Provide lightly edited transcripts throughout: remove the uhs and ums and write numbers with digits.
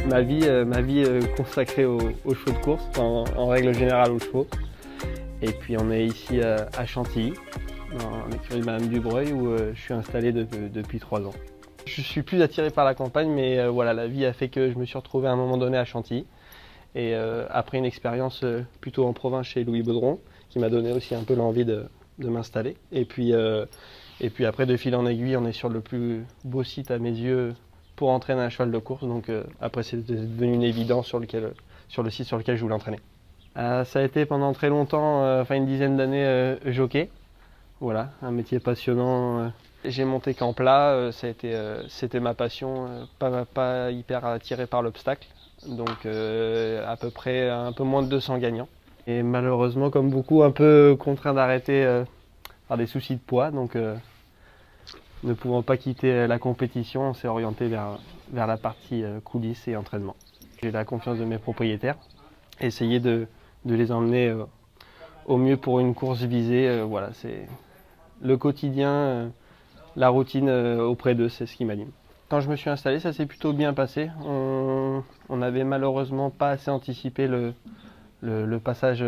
Ma vie consacrée aux chevaux de course, en règle générale aux chevaux. Et puis on est ici à Chantilly, dans l'écurie de Madame Dubreuil, où je suis installé depuis 3 ans. Je suis plus attiré par la campagne, mais voilà, la vie a fait que je me suis retrouvé à un moment donné à Chantilly. Et après une expérience plutôt en province chez Louis Baudron, qui m'a donné aussi un peu l'envie de m'installer. Et puis après, de fil en aiguille, on est sur le plus beau site à mes yeux pour entraîner un cheval de course. Donc après, c'est devenu une évidence sur le site sur lequel je voulais entraîner. Ça a été pendant très longtemps, enfin une dizaine d'années, jockey. Voilà, un métier passionnant. J'ai monté qu'en plat, c'était ma passion, pas hyper attiré par l'obstacle. Donc à peu près un peu moins de 200 gagnants. Et malheureusement, comme beaucoup, un peu contraint d'arrêter par des soucis de poids. Donc ne pouvant pas quitter la compétition, on s'est orienté vers la partie coulisses et entraînement. J'ai la confiance de mes propriétaires, essayer de les emmener au mieux pour une course visée. Voilà, c'est le quotidien, la routine auprès d'eux, c'est ce qui m'anime. Quand je me suis installé, ça s'est plutôt bien passé. On n'avait malheureusement pas assez anticipé le passage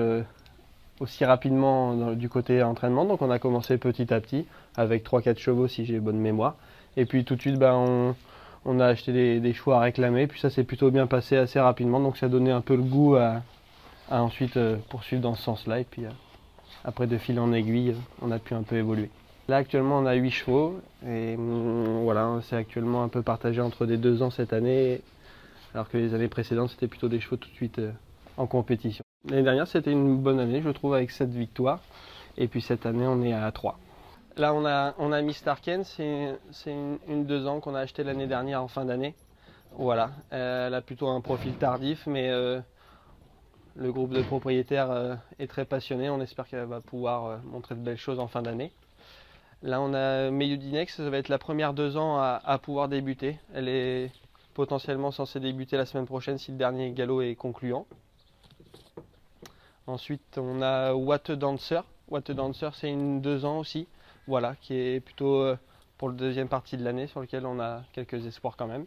aussi rapidement du côté entraînement, donc on a commencé petit à petit avec 3-4 chevaux si j'ai bonne mémoire. Et puis tout de suite, on a acheté des chevaux à réclamer, puis ça s'est plutôt bien passé assez rapidement, donc ça a donné un peu le goût à ensuite poursuivre dans ce sens-là. Et puis après, de fil en aiguille, on a pu un peu évoluer. Là actuellement on a 8 chevaux et voilà, c'est actuellement un peu partagé entre des 2 ans cette année, alors que les années précédentes c'était plutôt des chevaux tout de suite en compétition. L'année dernière c'était une bonne année je trouve avec 7 victoires et puis cette année on est à 3. Là on a Miss Starken, c'est une 2 ans qu'on a acheté l'année dernière en fin d'année. Voilà, elle a plutôt un profil tardif mais le groupe de propriétaires est très passionné, on espère qu'elle va pouvoir montrer de belles choses en fin d'année. Là on a Meyudinex, ça va être la première 2 ans à pouvoir débuter. Elle est potentiellement censée débuter la semaine prochaine si le dernier galop est concluant. Ensuite on a What a Dancer. What a Dancer c'est une 2 ans aussi, voilà, qui est plutôt pour la deuxième partie de l'année sur lequel on a quelques espoirs quand même.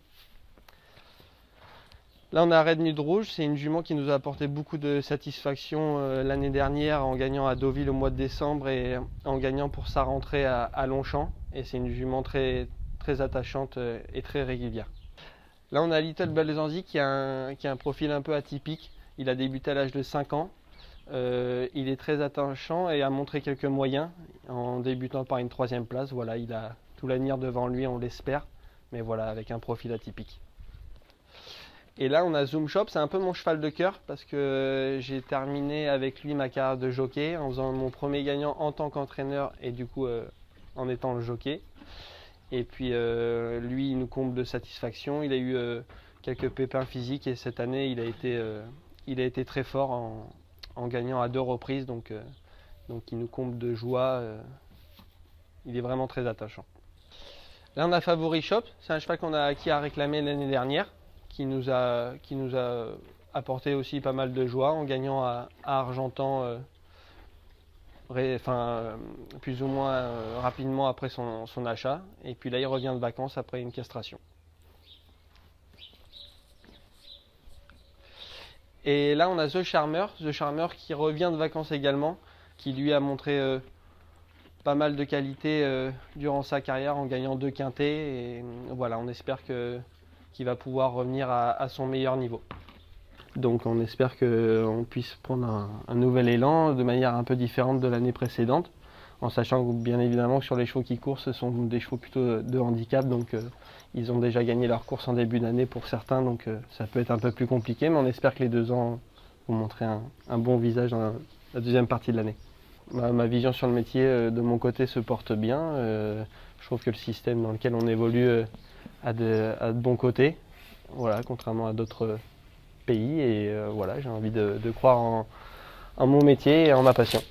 Là on a Red Nude Rouge, c'est une jument qui nous a apporté beaucoup de satisfaction l'année dernière en gagnant à Deauville au mois de décembre et en gagnant pour sa rentrée à Longchamp. Et c'est une jument très attachante et très régulière. Là on a Little Balzanzi qui a un profil un peu atypique. Il a débuté à l'âge de 5 ans. Il est très attachant et a montré quelques moyens en débutant par une 3e place. Voilà, il a tout l'avenir devant lui, on l'espère, mais voilà, avec un profil atypique. Et là on a Zoom Shop, c'est un peu mon cheval de cœur parce que j'ai terminé avec lui ma carrière de jockey en faisant mon premier gagnant en tant qu'entraîneur et du coup en étant le jockey. Et puis lui il nous comble de satisfaction, il a eu quelques pépins physiques et cette année il a été très fort en gagnant à 2 reprises, donc il nous comble de joie, il est vraiment très attachant. Là on a Favori Shop, c'est un cheval qu'on a acquis à réclamer l'année dernière, qui nous a apporté aussi pas mal de joie en gagnant à Argentan plus ou moins rapidement après son achat. Et puis là il revient de vacances après une castration. Et là on a The Charmer qui revient de vacances également, qui lui a montré pas mal de qualité durant sa carrière en gagnant 2 quintés. Et voilà, on espère qu'il va pouvoir revenir à son meilleur niveau. Donc on espère qu'on puisse prendre un nouvel élan de manière un peu différente de l'année précédente, en sachant que bien évidemment que sur les chevaux qui courent, ce sont des chevaux plutôt de handicap, donc ils ont déjà gagné leur course en début d'année pour certains, donc ça peut être un peu plus compliqué, mais on espère que les 2 ans vont montrer un bon visage dans la deuxième partie de l'année. Ma vision sur le métier de mon côté se porte bien. Je trouve que le système dans lequel on évolue a de bons côtés, voilà, contrairement à d'autres pays. Et voilà, j'ai envie de croire en mon métier et en ma passion.